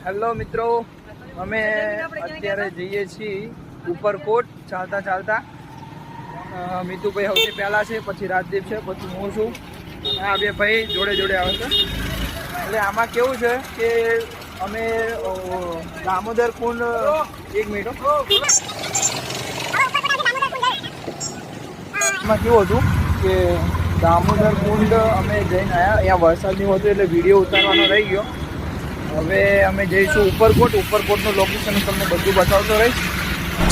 Hello મિત્રો, અમે અત્યારે જઈએ છીએ ઉપરકોટ ચાલતા ચાલતા. મીતુભાઈ સૌથી પહેલા છે, પછી રાજદીપ છે, પછી હું છું. આ બે ભાઈ જોડે જોડે આવે છે. એટલે આમાં કેવું છે કે અમે દામોદર કુંડ, એક મિનિટ, એમાં કેવું હતું કે દામોદર કુંડ અમે જઈને આવ્યા. અહીંયા વરસાદ નહીં હોતો એટલે વિડીયો ઉતારવાનો રહી ગયો. હવે અમે જઈશું ઉપરકોટ. ઉપરકોટનું લોકેશન તમને બધું બતાવતો રહીશ.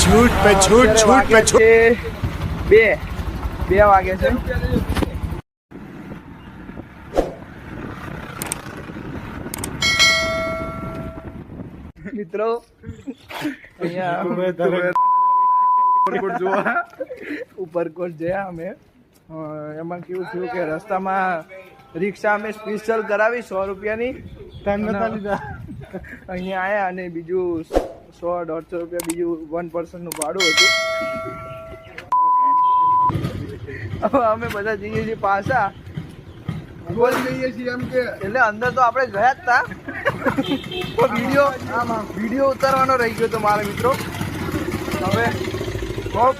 છૂટ પે છૂટ, છૂટ પે છૂટ. 2 વાગે છે. મિત્રો અહીંયા ઉપરકોટ જયા અમે. એમાં કેવું થયું કે રસ્તામાં રિક્ષા અમે સ્પેશિયલ કરાવી 100 રૂપિયાની. અહીંયા આવ્યા અને બીજું 100-150 રૂપિયા બીજું 1 પર્સનનું ભાડું હતું. હવે અમે બધા જઈએ છીએ પાછા. જઈએ છીએ એમ કે એટલે અંદર તો આપણે ગયા જ હતા. વિડીયો ઉતારવાનો રહી ગયો તો મારા મિત્રો. હવે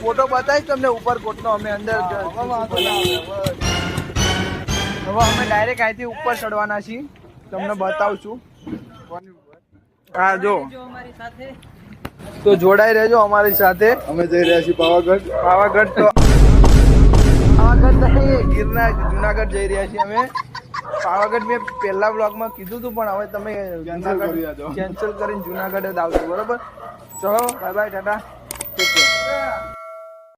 ફોટો બતાવીશ તમને ઉપરકોટનો. અમે અંદર હવે અમે ડાયરેક્ટ અહીંથી ઉપર ચડવાના છીએ. તમને બતાવું છું. હા જો, તો જોડાઈ રહેજો અમારી સાથે. અમે જઈ રહ્યા છીએ પાવાગઢ. પાવાગઢ નહીં, ગિરનાર, જુનાગઢ જઈ રહ્યા છીએ અમે. પાવાગઢ મેં પહેલા બ્લોગમાં કીધું હતું, પણ હવે તમે કેન્સલ કરીને જુનાગઢ જ આવજો. બરોબર, ચલો, bye bye, Tata, take care.